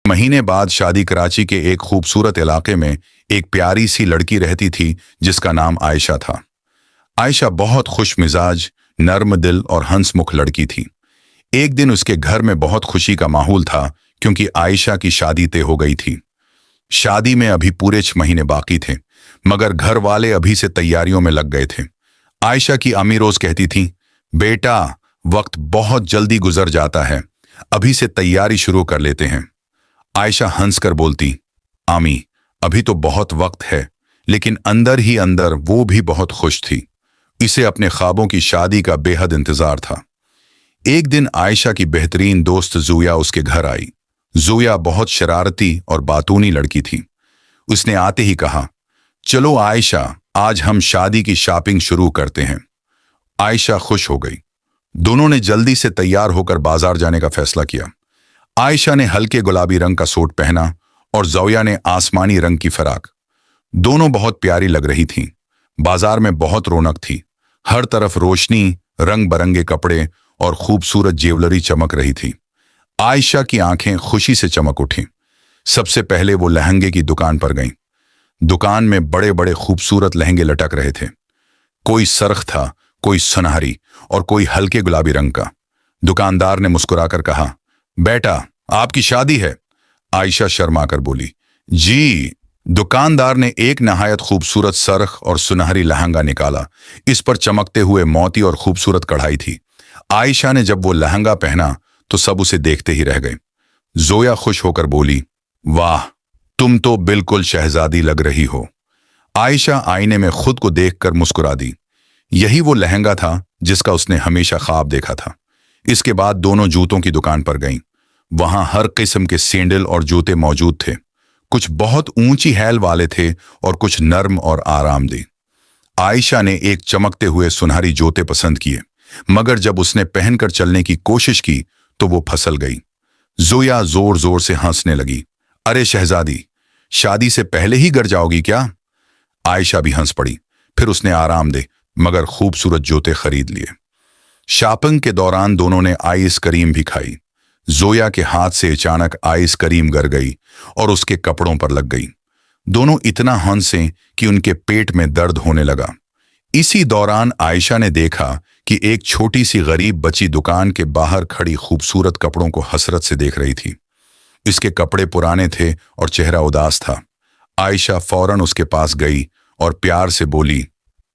महीने बाद शादी कराची के एक खूबसूरत इलाके में एक प्यारी सी लड़की रहती थी जिसका नाम आयशा था। आयशा बहुत खुश मिजाज, नर्म दिल और हंसमुख लड़की थी। एक दिन उसके घर में बहुत खुशी का माहौल था क्योंकि आयशा की शादी तय हो गई थी। शादी में अभी पूरे 6 महीने बाकी थे, मगर घर वाले अभी से तैयारियों में लग गए थे। आयशा की अम्मी रोज कहती थी, बेटा वक्त बहुत जल्दी गुजर जाता है, अभी से तैयारी शुरू कर लेते हैं। आयशा हंसकर बोलती, आमी अभी तो बहुत वक्त है, लेकिन अंदर ही अंदर वो भी बहुत खुश थी। इसे अपने ख्वाबों की शादी का बेहद इंतजार था। एक दिन आयशा की बेहतरीन दोस्त ज़ोया उसके घर आई। ज़ोया बहुत शरारती और बातूनी लड़की थी। उसने आते ही कहा, चलो आयशा, आज हम शादी की शॉपिंग शुरू करते हैं। आयशा खुश हो गई। दोनों ने जल्दी से तैयार होकर बाजार जाने का फैसला किया। आयशा ने हल्के गुलाबी रंग का सूट पहना और ज़ोया ने आसमानी रंग की फराक। दोनों बहुत प्यारी लग रही थीं। बाजार में बहुत रौनक थी। हर तरफ रोशनी, रंग बरंगे कपड़े और खूबसूरत ज्वेलरी चमक रही थी। आयशा की आंखें खुशी से चमक उठीं। सबसे पहले वो लहंगे की दुकान पर गईं। दुकान में बड़े बड़े खूबसूरत लहंगे लटक रहे थे। कोई सरख था, कोई सुनहरी और कोई हल्के गुलाबी रंग का। दुकानदार ने मुस्कुराकर कहा, बेटा आपकी शादी है? आयशा शर्माकर बोली, जी। दुकानदार ने एक नहायत खूबसूरत सरख और सुनहरी लहंगा निकाला। इस पर चमकते हुए मोती और खूबसूरत कढ़ाई थी। आयशा ने जब वो लहंगा पहना तो सब उसे देखते ही रह गए। ज़ोया खुश होकर बोली, वाह, तुम तो बिल्कुल शहजादी लग रही हो। आयशा आईने में खुद को देखकर मुस्कुरा दी। यही वो लहंगा था जिसका उसने हमेशा ख्वाब देखा था। इसके बाद दोनों जूतों की दुकान पर गईं। वहां हर किस्म के सैंडल और जूते मौजूद थे। कुछ बहुत ऊंची हैल वाले थे और कुछ नर्म और आरामदेह। आयशा ने एक चमकते हुए सुनहरी जूते पसंद किए, मगर जब उसने पहनकर चलने की कोशिश की तो वो फिसल गई। ज़ोया जोर जोर से हंसने लगी, अरे शहजादी, शादी से पहले ही गिर जाओगी क्या? आयशा भी हंस पड़ी। फिर उसने आरामदेह मगर खूबसूरत जूते खरीद लिए। शॉपिंग के दौरान दोनों ने आइस क्रीम भी खाई। ज़ोया के हाथ से अचानक आइस क्रीम गिर गई और उसके कपड़ों पर लग गई। दोनों इतना हंसे कि उनके पेट में दर्द होने लगा। इसी दौरान आयशा ने देखा कि एक छोटी सी गरीब बच्ची दुकान के बाहर खड़ी खूबसूरत कपड़ों को हसरत से देख रही थी। इसके कपड़े पुराने थे और चेहरा उदास था। आयशा फौरन उसके पास गई और प्यार से बोली,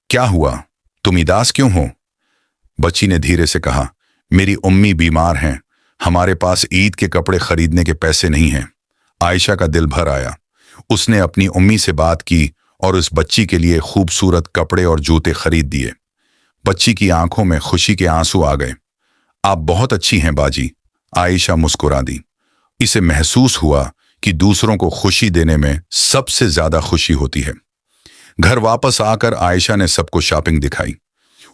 क्या हुआ, तुम उदास क्यों हो? बच्ची ने धीरे से कहा, मेरी उम्मी बीमार हैं, हमारे पास ईद के कपड़े खरीदने के पैसे नहीं हैं। आयशा का दिल भर आया। उसने अपनी उम्मी से बात की और उस बच्ची के लिए खूबसूरत कपड़े और जूते खरीद दिए। बच्ची की आंखों में खुशी के आंसू आ गए। आप बहुत अच्छी हैं बाजी, आयशा मुस्कुरा दी। इसे महसूस हुआ कि दूसरों को खुशी देने में सबसे ज्यादा खुशी होती है। घर वापस आकर आयशा ने सबको शॉपिंग दिखाई।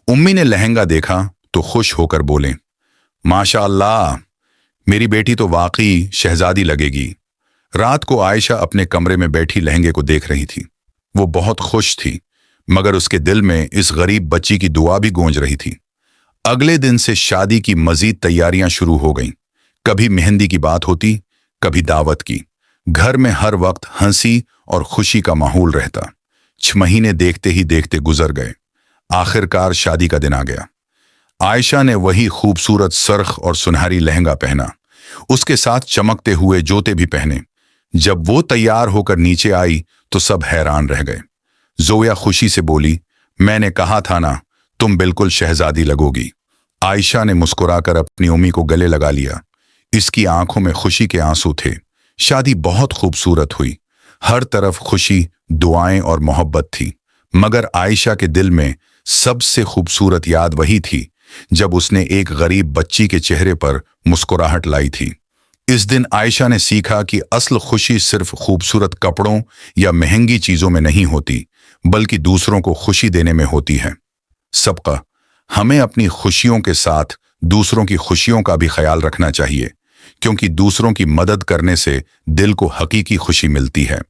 उम्मी ने लहंगा देखा तो खुश होकर बोले, माशाअल्लाह, मेरी बेटी तो वाकई शहजादी लगेगी। रात को आयशा अपने कमरे में बैठी लहंगे को देख रही थी। वो बहुत खुश थी, मगर उसके दिल में इस गरीब बच्ची की दुआ भी गूंज रही थी। अगले दिन से शादी की मजीद तैयारियां शुरू हो गईं। कभी मेहंदी की बात होती, कभी दावत की। घर में हर वक्त हंसी और खुशी का माहौल रहता। 6 महीने देखते ही देखते गुजर गए। आखिरकार शादी का दिन आ गया। आयशा ने वही खूबसूरत सरख और सुनहरी लहंगा पहना, उसके साथ चमकते हुए जूते भी पहने। जब वो तैयार होकर नीचे आई तो सब हैरान रह गए। ज़ोया खुशी से बोली, मैंने कहा था ना, तुम बिल्कुल शहजादी लगोगी। आयशा ने मुस्कुराकर अपनी उम्मी को गले लगा लिया। इसकी आंखों में खुशी के आंसू थे। शादी बहुत खूबसूरत हुई। हर तरफ खुशी, दुआएं और मोहब्बत थी। मगर आयशा के दिल में सबसे खूबसूरत याद वही थी जब उसने एक गरीब बच्ची के चेहरे पर मुस्कुराहट लाई थी। इस दिन आयशा ने सीखा कि असल खुशी सिर्फ खूबसूरत कपड़ों या महंगी चीजों में नहीं होती, बल्कि दूसरों को खुशी देने में होती है। सबका हमें अपनी खुशियों के साथ दूसरों की खुशियों का भी ख्याल रखना चाहिए, क्योंकि दूसरों की मदद करने से दिल को हकीकी खुशी मिलती है।